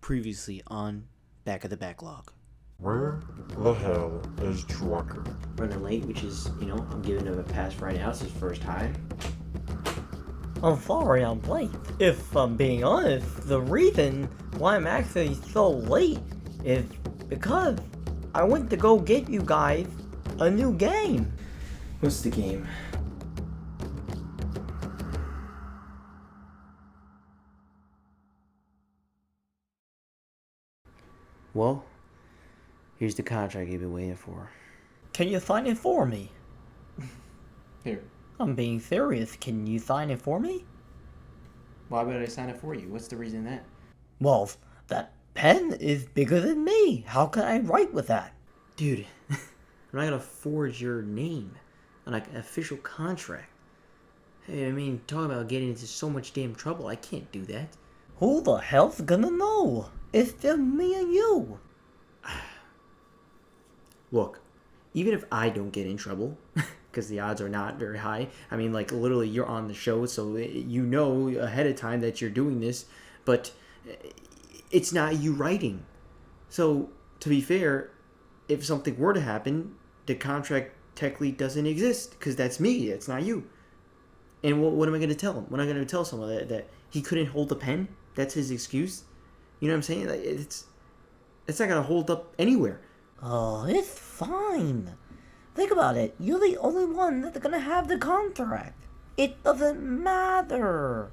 Previously on Back of the Backlog. Where the hell is Drucker? Running late, which is, I'm giving him a pass right now. It's his first time. I'm sorry I'm late. If I'm being honest, the reason why I'm actually so late is because I went to go get you guys a new game. What's the game? Well, here's the contract you've been waiting for. Can you sign it for me? Here. I'm being serious. Can you sign it for me? Why would I sign it for you? What's the reason that? Well, that pen is bigger than me. How can I write with that? Dude, I'm not gonna forge your name on like an official contract. Hey, I mean, talk about getting into so much damn trouble. I can't do that. Who the hell's gonna know? It's just me and you. Look, even if I don't get in trouble, because the odds are not very high. I mean, like, literally, you're on the show, so you know ahead of time that you're doing this, but it's not you writing. So, to be fair, if something were to happen, the contract technically doesn't exist, because that's me, it's not you. And what am I going to tell him? When am I going to tell someone that he couldn't hold the pen? That's his excuse? You know what I'm saying? Like, it's not going to hold up anywhere. Oh, it's fine. Think about it. You're the only one that's gonna have the contract. It doesn't matter.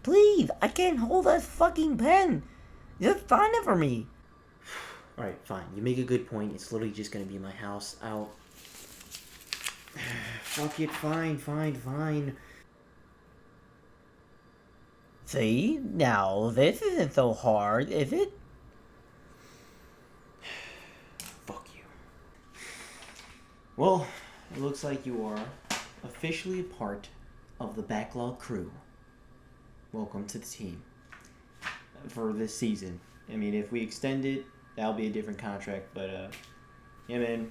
Please, I can't hold that fucking pen. Just sign it for me. Alright, fine. You make a good point. It's literally just gonna be my house. Fuck it. Fine. See? Now, this isn't so hard, is it? Fuck you. Well, it looks like you are officially a part of the Backlog crew. Welcome to the team. For this season. I mean, if we extend it, that'll be a different contract, but, yeah, man.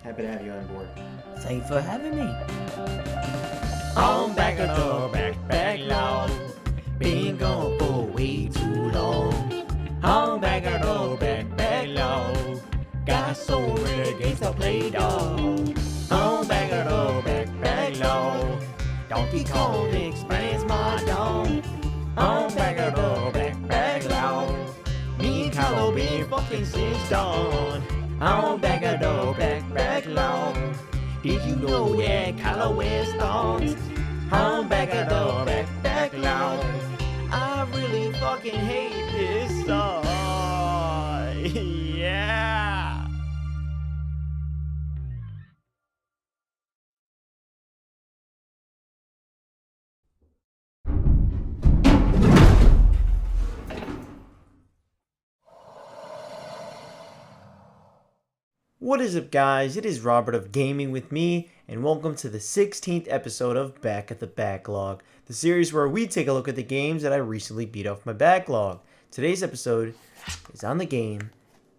Happy to have you on board. Thanks for having me. I'm back at the backlog. Been gone for way too long. I'm back at the backlog. Got so many games to play, dog. I'm back at the backlog. Donkey Kong expands my dog. I'm back at the backlog. Me and Kylo been fucking since dawn. I'm back at the backlog. Did you know that Kylo wears thongs? I'm back at the backlog. I really fucking hate this song. Yeah. What is up, guys? It is Robert of Gaming with me, and welcome to the 16th episode of Back at the Backlog, the series where we take a look at the games that I recently beat off my backlog. Today's episode is on the game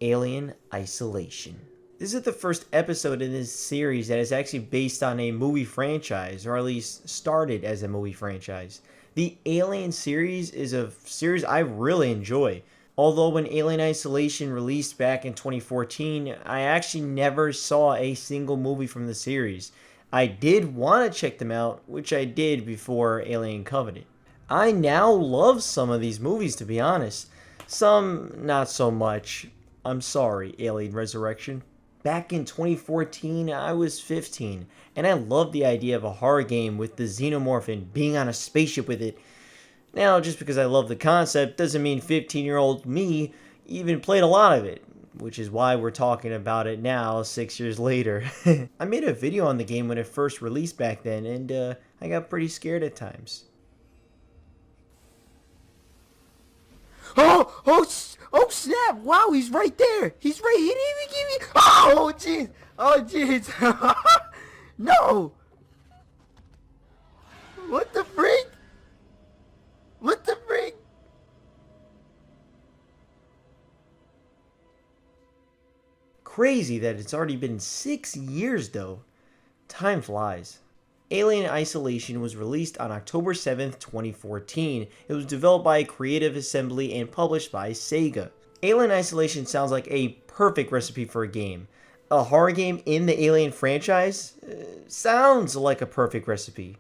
Alien Isolation. This is the first episode in this series that is actually based on a movie franchise, or at least started as a movie franchise. The Alien series is a series I really enjoy. Although when Alien Isolation released back in 2014, I actually never saw a single movie from the series. I did want to check them out, which I did before Alien Covenant. I now love some of these movies, to be honest. Some, not so much. I'm sorry, Alien Resurrection. Back in 2014, I was 15, and I loved the idea of a horror game with the xenomorph and being on a spaceship with it. Now, just because I love the concept doesn't mean 15-year-old me even played a lot of it, which is why we're talking about it now, 6 years later. I made a video on the game when it first released back then, and I got pretty scared at times. Oh snap! Wow, he's right there. He's right. He didn't even give me. Oh jeez. No. What the freak? Crazy that it's already been 6 years, though. Time flies. Alien Isolation was released on October 7th, 2014. It was developed by Creative Assembly and published by Sega. Alien Isolation sounds like a perfect recipe for a game. A horror game in the Alien franchise? Sounds like a perfect recipe.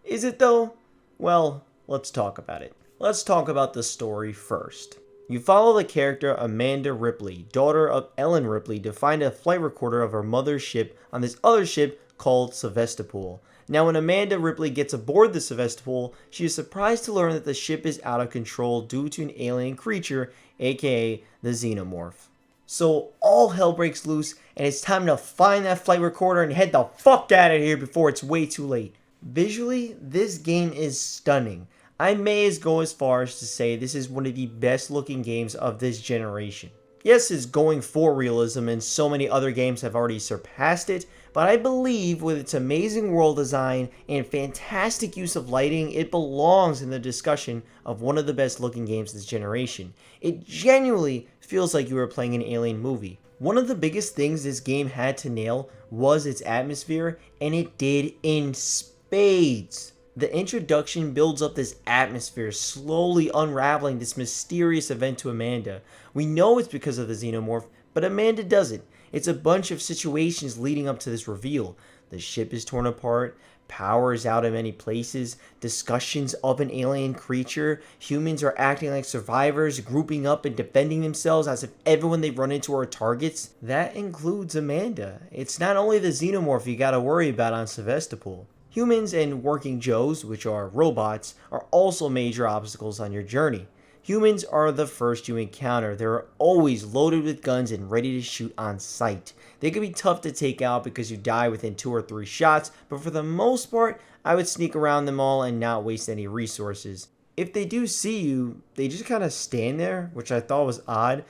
Is it though? Well, let's talk about it. Let's talk about the story first. You follow the character Amanda Ripley, daughter of Ellen Ripley, to find a flight recorder of her mother's ship on this other ship called Sevastopol. Now, when Amanda Ripley gets aboard the Sevastopol, she is surprised to learn that the ship is out of control due to an alien creature, aka the Xenomorph. So all hell breaks loose, and it's time to find that flight recorder and head the fuck out of here before it's way too late. Visually, this game is stunning. I may go as far as to say this is one of the best looking games of this generation. Yes, it's going for realism and so many other games have already surpassed it, but I believe with its amazing world design and fantastic use of lighting, it belongs in the discussion of one of the best looking games this generation. It genuinely feels like you were playing an Alien movie. One of the biggest things this game had to nail was its atmosphere, and it did in spades. The introduction builds up this atmosphere, slowly unraveling this mysterious event to Amanda. We know it's because of the Xenomorph, but Amanda doesn't. It's a bunch of situations leading up to this reveal. The ship is torn apart, power is out in many places, discussions of an alien creature, humans are acting like survivors, grouping up and defending themselves as if everyone they run into are targets. That includes Amanda. It's not only the Xenomorph you gotta worry about on Sevastopol. Humans and working Joes, which are robots, are also major obstacles on your journey. Humans are the first you encounter. They're always loaded with guns and ready to shoot on sight. They can be tough to take out because you die within 2 or 3 shots, but for the most part, I would sneak around them all and not waste any resources. If they do see you, they just kind of stand there, which I thought was odd.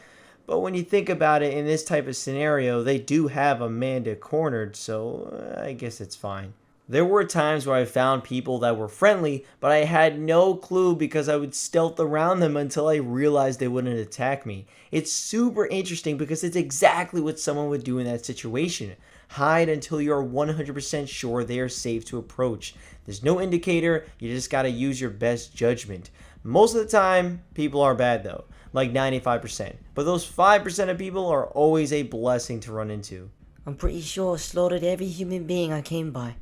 But when you think about it, in this type of scenario, they do have Amanda cornered, so I guess it's fine. There were times where I found people that were friendly, but I had no clue because I would stealth around them until I realized they wouldn't attack me. It's super interesting because it's exactly what someone would do in that situation. Hide until you're 100% sure they are safe to approach. There's no indicator, you just gotta use your best judgment. Most of the time, people are bad though, like 95%. But those 5% of people are always a blessing to run into. I'm pretty sure I slaughtered every human being I came by.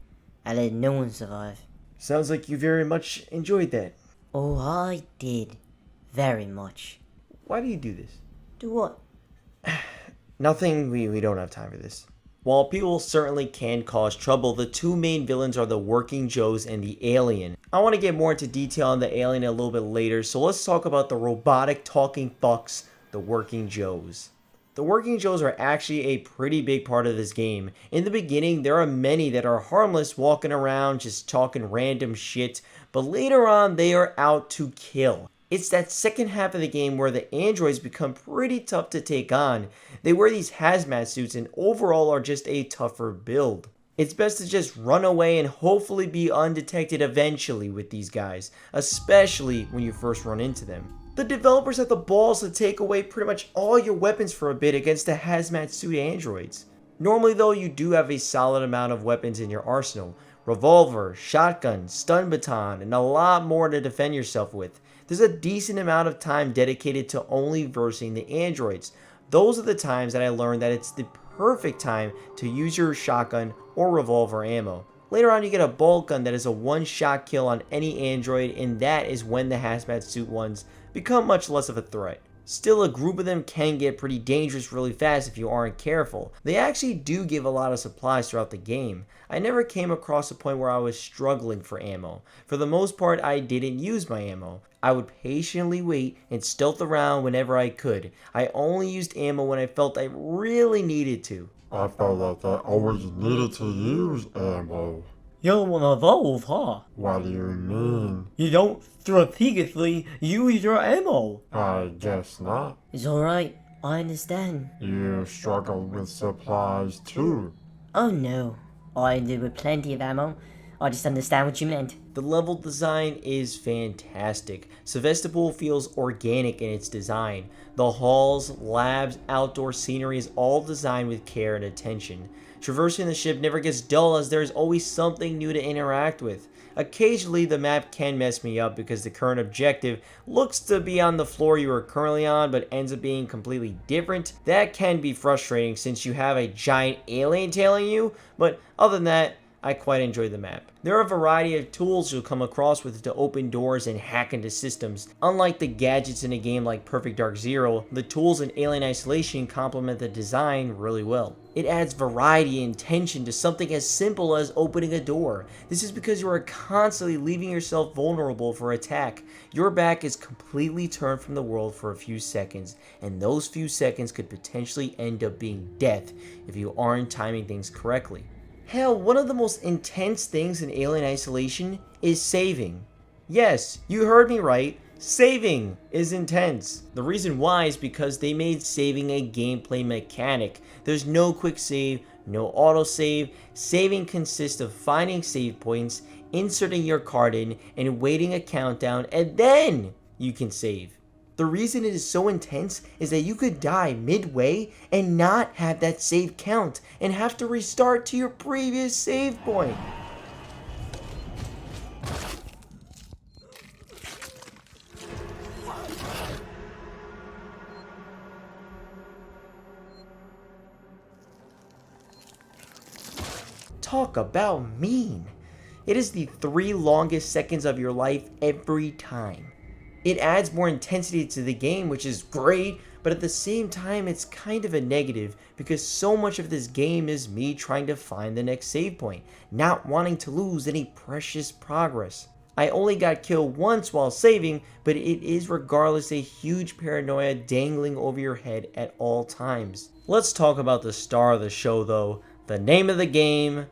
I let no one survive. Sounds like you very much enjoyed that. Oh, I did. Very much. Why do you do this? Do what? Nothing, we don't have time for this. While people certainly can cause trouble, the 2 main villains are the Working Joes and the Alien. I want to get more into detail on the Alien a little bit later, so let's talk about the robotic talking fucks, the Working Joes. The Working Joes are actually a pretty big part of this game. In the beginning, there are many that are harmless, walking around just talking random shit, but later on they are out to kill. It's that second half of the game where the androids become pretty tough to take on. They wear these hazmat suits and overall are just a tougher build. It's best to just run away and hopefully be undetected eventually with these guys, especially when you first run into them. The developers have the balls to take away pretty much all your weapons for a bit against the hazmat suit androids. Normally though, you do have a solid amount of weapons in your arsenal. Revolver, shotgun, stun baton, and a lot more to defend yourself with. There's a decent amount of time dedicated to only versing the androids. Those are the times that I learned that it's the perfect time to use your shotgun or revolver ammo. Later on you get a bolt gun that is a one-shot kill on any android, and that is when the hazmat suit ones become much less of a threat. Still, a group of them can get pretty dangerous really fast if you aren't careful. They actually do give a lot of supplies throughout the game. I never came across a point where I was struggling for ammo. For the most part, I didn't use my ammo. I would patiently wait and stealth around whenever I could. I only used ammo when I felt I really needed to. I felt like I always needed to use ammo. You don't want to evolve, huh? What do you mean? You don't strategically use your ammo. I guess not. It's alright. I understand. You struggle with supplies too. Oh no. I ended with plenty of ammo. I just understand what you meant. The level design is fantastic. Sevastopol feels organic in its design. The halls, labs, outdoor scenery is all designed with care and attention. Traversing the ship never gets dull as there is always something new to interact with. Occasionally the map can mess me up because the current objective looks to be on the floor you are currently on but ends up being completely different. That can be frustrating since you have a giant alien tailing you, but other than that, I quite enjoy the map. There are a variety of tools you'll come across with to open doors and hack into systems. Unlike the gadgets in a game like Perfect Dark Zero, the tools in Alien Isolation complement the design really well. It adds variety and tension to something as simple as opening a door. This is because you are constantly leaving yourself vulnerable for attack. Your back is completely turned from the world for a few seconds, and those few seconds could potentially end up being death if you aren't timing things correctly. Hell, one of the most intense things in Alien Isolation is saving. Yes, you heard me right. Saving is intense. The reason why is because they made saving a gameplay mechanic. There's no quick save, no autosave. Saving consists of finding save points, inserting your card in, and waiting a countdown, and then you can save. The reason it is so intense is that you could die midway and not have that save count and have to restart to your previous save point. Talk about mean. It is the 3 longest seconds of your life every time. It adds more intensity to the game, which is great, but at the same time it's kind of a negative because so much of this game is me trying to find the next save point, not wanting to lose any precious progress. I only got killed once while saving, but it is regardless a huge paranoia dangling over your head at all times. Let's talk about the star of the show though, the name of the game,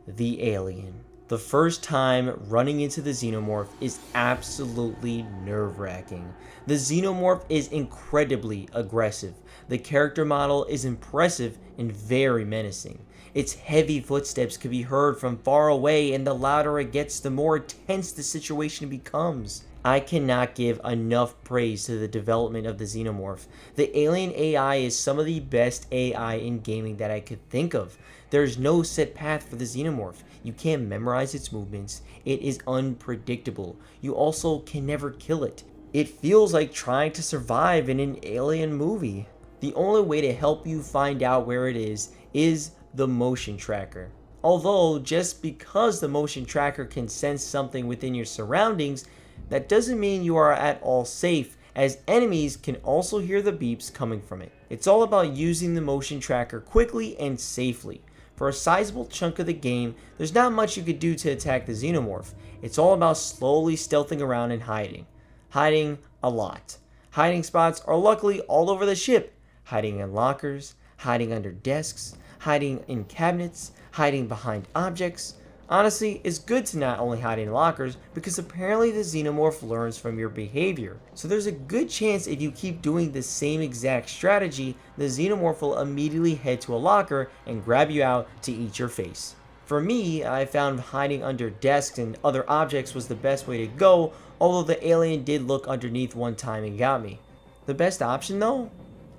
the alien. The first time running into the xenomorph is absolutely nerve-wracking. The xenomorph is incredibly aggressive. The character model is impressive and very menacing. Its heavy footsteps can be heard from far away, and the louder it gets, the more tense the situation becomes. I cannot give enough praise to the development of the xenomorph. The alien AI is some of the best AI in gaming that I could think of. There's no set path for the xenomorph. You can't memorize its movements. It is unpredictable. You also can never kill it. It feels like trying to survive in an alien movie. The only way to help you find out where it is the motion tracker. Although, just because the motion tracker can sense something within your surroundings, that doesn't mean you are at all safe, as enemies can also hear the beeps coming from it. It's all about using the motion tracker quickly and safely. For a sizable chunk of the game, there's not much you could do to attack the xenomorph. It's all about slowly stealthing around and hiding. Hiding a lot. Hiding spots are luckily all over the ship. Hiding in lockers, hiding under desks, hiding in cabinets, hiding behind objects. Honestly, it's good to not only hide in lockers because apparently the xenomorph learns from your behavior. So there's a good chance if you keep doing the same exact strategy, the xenomorph will immediately head to a locker and grab you out to eat your face. For me, I found hiding under desks and other objects was the best way to go, although the alien did look underneath one time and got me. The best option though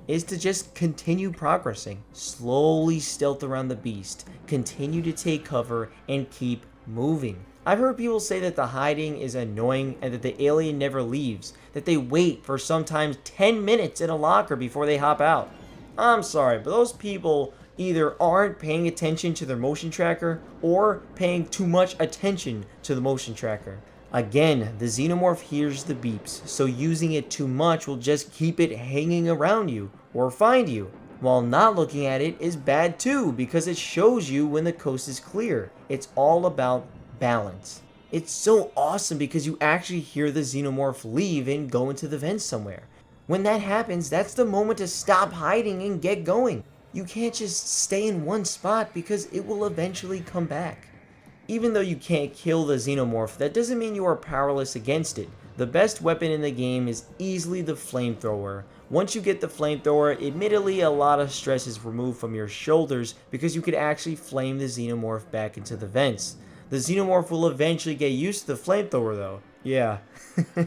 is to just continue progressing. Slowly stealth around the beast, continue to take cover, and keep moving. I've heard people say that the hiding is annoying and that the alien never leaves, that they wait for sometimes 10 minutes in a locker before they hop out. I'm sorry, but those people either aren't paying attention to their motion tracker or paying too much attention to the motion tracker. Again, the xenomorph hears the beeps, so using it too much will just keep it hanging around you or find you. While not looking at it is bad too, because it shows you when the coast is clear. It's all about balance. It's so awesome because you actually hear the xenomorph leave and go into the vents somewhere. When that happens, that's the moment to stop hiding and get going. You can't just stay in one spot because it will eventually come back. Even though you can't kill the xenomorph, that doesn't mean you are powerless against it. The best weapon in the game is easily the flamethrower. Once you get the flamethrower, admittedly a lot of stress is removed from your shoulders because you could actually flame the xenomorph back into the vents. The xenomorph will eventually get used to the flamethrower though. Yeah,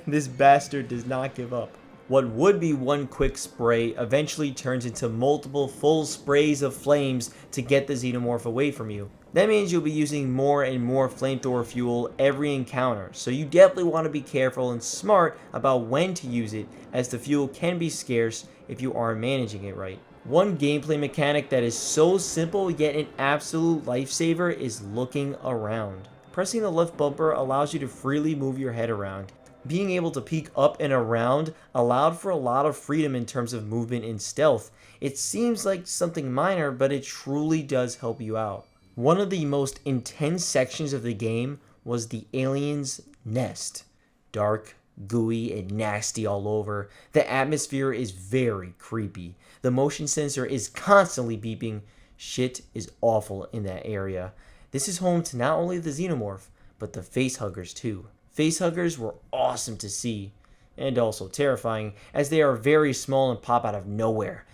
this bastard does not give up. What would be one quick spray eventually turns into multiple full sprays of flames to get the xenomorph away from you. That means you'll be using more and more flamethrower fuel every encounter, so you definitely want to be careful and smart about when to use it, as the fuel can be scarce if you aren't managing it right. One gameplay mechanic that is so simple yet an absolute lifesaver is looking around. Pressing the left bumper allows you to freely move your head around. Being able to peek up and around allowed for a lot of freedom in terms of movement and stealth. It seems like something minor, but it truly does help you out. One of the most intense sections of the game was the alien's nest. Dark, gooey, and nasty all over. The atmosphere is very creepy. The motion sensor is constantly beeping. Shit is awful in that area. This is home to not only the xenomorph, but the facehuggers too. Facehuggers were awesome to see, and also terrifying, as they are very small and pop out of nowhere.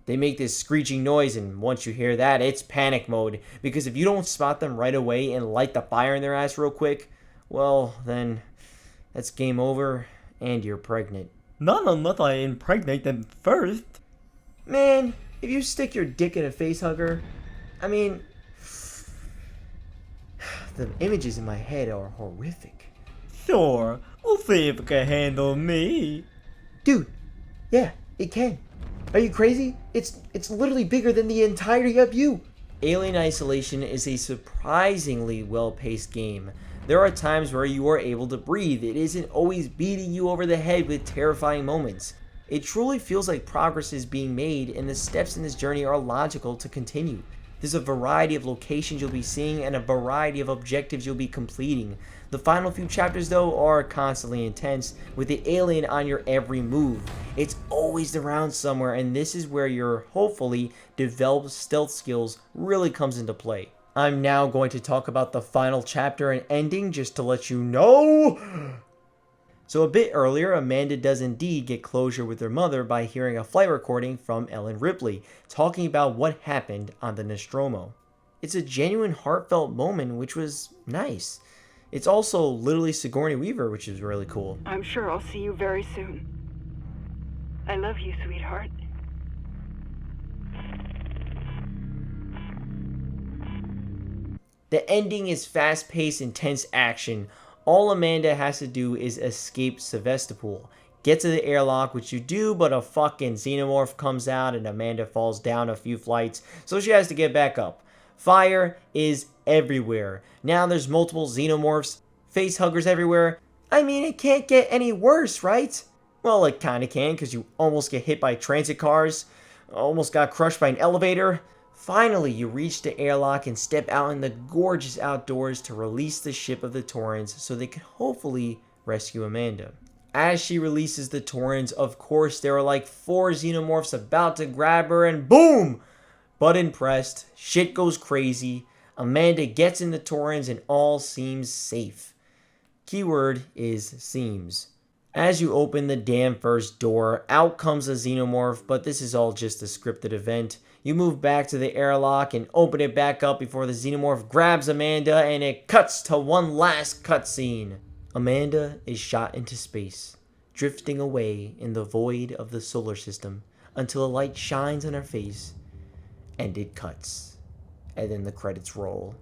They make this screeching noise, and once you hear that, it's panic mode, because if you don't spot them right away and light the fire in their ass real quick, well, then that's game over, and you're pregnant. Not unless I impregnate them first. Man, if you stick your dick in a facehugger, I mean, the images in my head are horrific. Sure, we'll see if it can handle me. Dude, yeah, it can. Are you crazy? It's literally bigger than the entirety of you. Alien Isolation is a surprisingly well-paced game. There are times where you are able to breathe. It isn't always beating you over the head with terrifying moments. It truly feels like progress is being made, and the steps in this journey are logical to continue. There's a variety of locations you'll be seeing and a variety of objectives you'll be completing. The final few chapters though are constantly intense, with the alien on your every move. It's always around somewhere, and this is where your hopefully developed stealth skills really comes into play. I'm now going to talk about the final chapter and ending just to let you know. So a bit earlier, Amanda does indeed get closure with her mother by hearing a flight recording from Ellen Ripley, talking about what happened on the Nostromo. It's a genuine heartfelt moment, which was nice. It's also literally Sigourney Weaver, which is really cool. I'm sure I'll see you very soon. I love you, sweetheart. The ending is fast-paced, intense action. All Amanda has to do is escape Sevastopol. Get to the airlock, which you do, but a fucking xenomorph comes out and Amanda falls down a few flights, so she has to get back up. Fire is everywhere. Now there's multiple xenomorphs, facehuggers everywhere. I mean, it can't get any worse, right? Well, it kinda can, because you almost get hit by transit cars, almost got crushed by an elevator. Finally, you reach the airlock and step out in the gorgeous outdoors to release the ship of the Torrens so they can hopefully rescue Amanda. As she releases the Torrens, of course, there are like 4 xenomorphs about to grab her, and boom! Button pressed, shit goes crazy, Amanda gets in the Torrens and all seems safe. Keyword is seems. As you open the damn first door, out comes a xenomorph, but this is all just a scripted event. You move back to the airlock and open it back up before the xenomorph grabs Amanda, and it cuts to one last cutscene. Amanda is shot into space, drifting away in the void of the solar system until a light shines on her face, and it cuts. And then the credits roll.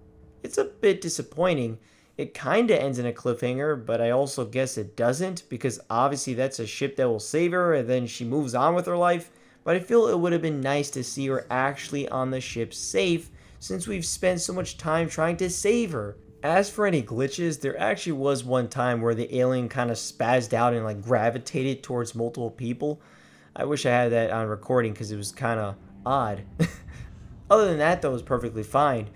It's a bit disappointing. It kinda ends in a cliffhanger, but I also guess it doesn't, because obviously that's a ship that will save her and then she moves on with her life. But I feel it would have been nice to see her actually on the ship safe, since we've spent so much time trying to save her. As for any glitches, there actually was one time where the alien kind of spazzed out and like gravitated towards multiple people. I wish I had that on recording because it was kind of odd. Other than that, though, it was perfectly fine.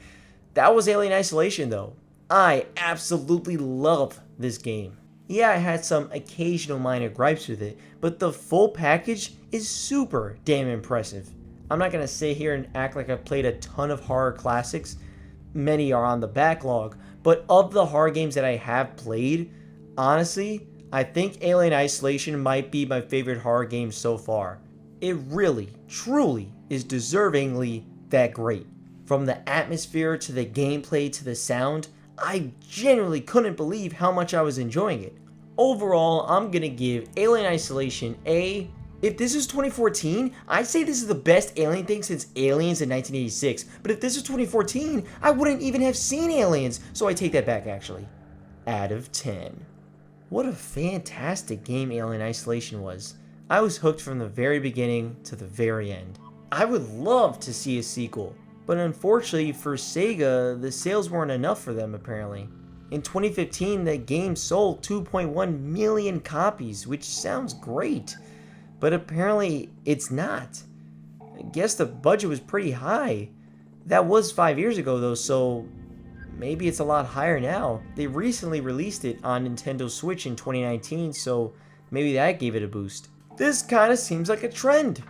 That was Alien Isolation, though. I absolutely love this game. Yeah, I had some occasional minor gripes with it, but the full package is super damn impressive. I'm not going to sit here and act like I've played a ton of horror classics. Many are on the backlog, but of the horror games that I have played, honestly, I think Alien Isolation might be my favorite horror game so far. It really, truly is deservingly that great. From the atmosphere to the gameplay to the sound, I genuinely couldn't believe how much I was enjoying it. Overall, I'm gonna give Alien Isolation a... If this is 2014, I'd say this is the best Alien thing since Aliens in 1986. But if this is 2014, I wouldn't even have seen Aliens, so I take that back actually. Out of 10. What a fantastic game Alien Isolation was. I was hooked from the very beginning to the very end. I would love to see a sequel, but unfortunately for Sega, the sales weren't enough for them apparently. In 2015, the game sold 2.1 million copies, which sounds great, but apparently it's not. I guess the budget was pretty high. That was 5 years ago though, so maybe it's a lot higher now. They recently released it on Nintendo Switch in 2019, so maybe that gave it a boost. This kind of seems like a trend.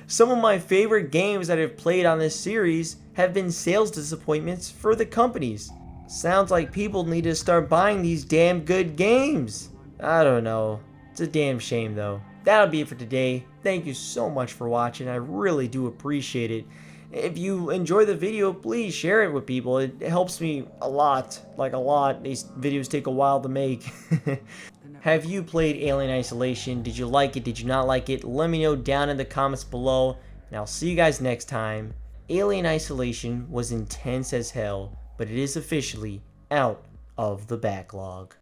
Some of my favorite games that I've played on this series have been sales disappointments for the companies. Sounds like people need to start buying these damn good games. I don't know. It's a damn shame though. That'll be it for today. Thank you so much for watching. I really do appreciate it. If you enjoy the video, please share it with people. It helps me a lot. Like a lot. These videos take a while to make. Have you played Alien Isolation? Did you like it? Did you not like it? Let me know down in the comments below. And I'll see you guys next time. Alien Isolation was intense as hell, but it is officially out of the backlog.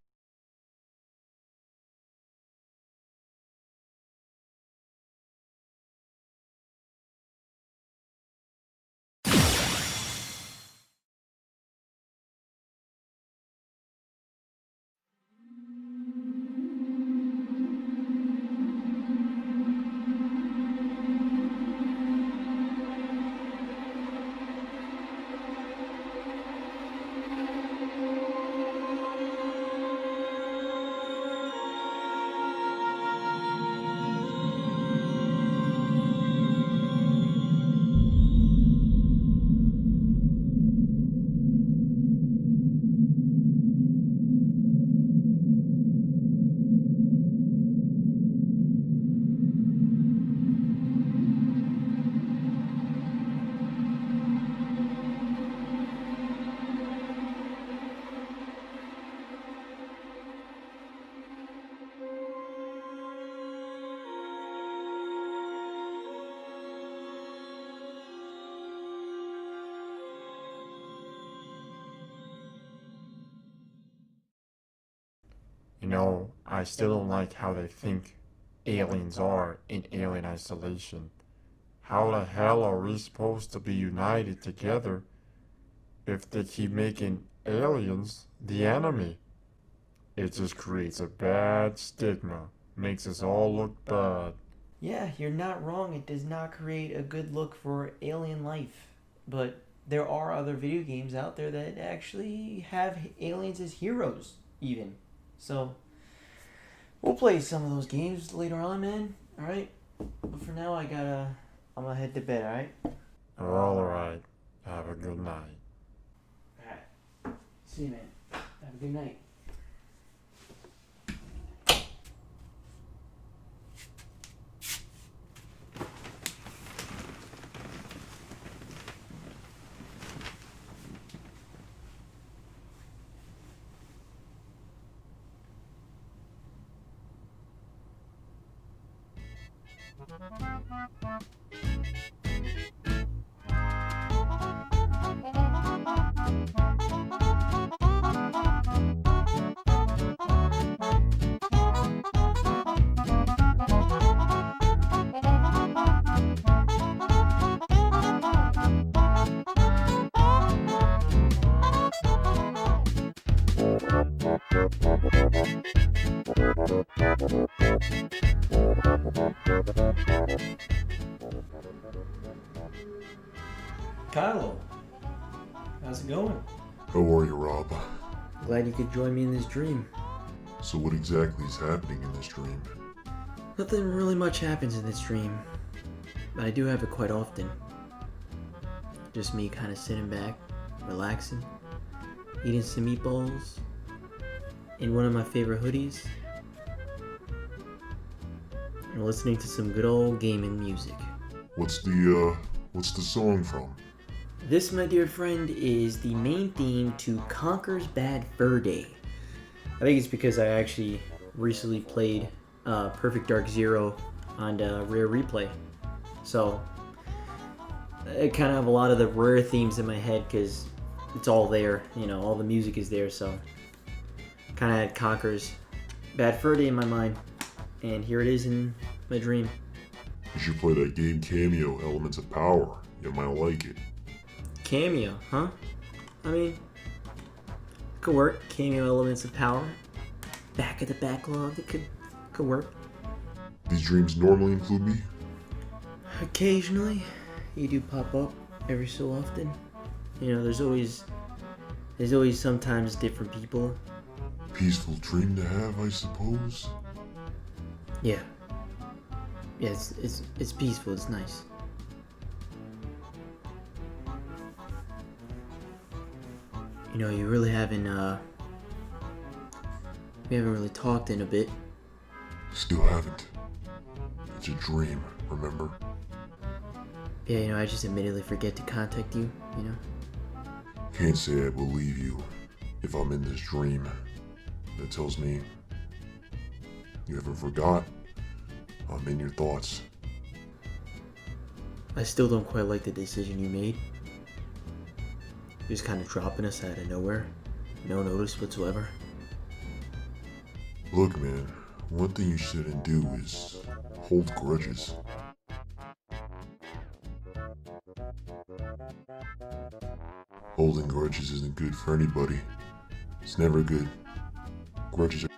You know, I still don't like how they think aliens are in Alien Isolation. How the hell are we supposed to be united together if they keep making aliens the enemy? It just creates a bad stigma, makes us all look bad. Yeah, you're not wrong. It does not create a good look for alien life. But there are other video games out there that actually have aliens as heroes, even. So, we'll play some of those games later on, man. Alright? But for now, I'm gonna head to bed, alright? Alright, have a good night. Alright. See you, man. Have a good night. Kylo, how's it going? How are you, Rob? Glad you could join me in this dream. So what exactly is happening in this dream? Nothing really much happens in this dream, but I do have it quite often. Just me kind of sitting back, relaxing, eating some meatballs, in one of my favorite hoodies, and listening to some good old gaming music. What's the song from? This, my dear friend, is the main theme to Conker's Bad Fur Day. I think it's because I actually recently played Perfect Dark Zero on Rare Replay. So, I kind of have a lot of the Rare themes in my head because it's all there. You know, all the music is there, so kind of had Conker's Bad Fur Day in my mind. And here it is in my dream. You should play that game Cameo, Elements of Power. You might like it. Cameo, huh? I mean, could work. Cameo, Elements of Power. Back of the Backlog, it could work. These dreams normally include me? Occasionally, you do pop up every so often. You know, there's always sometimes different people. Peaceful dream to have, I suppose? Yeah. Yeah, it's peaceful, it's nice. You know, you really haven't, we haven't really talked in a bit. Still haven't. It's a dream, remember? Yeah, you know, I just admittedly forget to contact you, you know? Can't say I believe you if I'm in this dream. That tells me you haven't forgot. I'm in your thoughts. I still don't quite like the decision you made. Just kind of dropping us out of nowhere. No notice whatsoever. Look, man, one thing you shouldn't do is hold grudges. Holding grudges isn't good for anybody. It's never good. Grudges are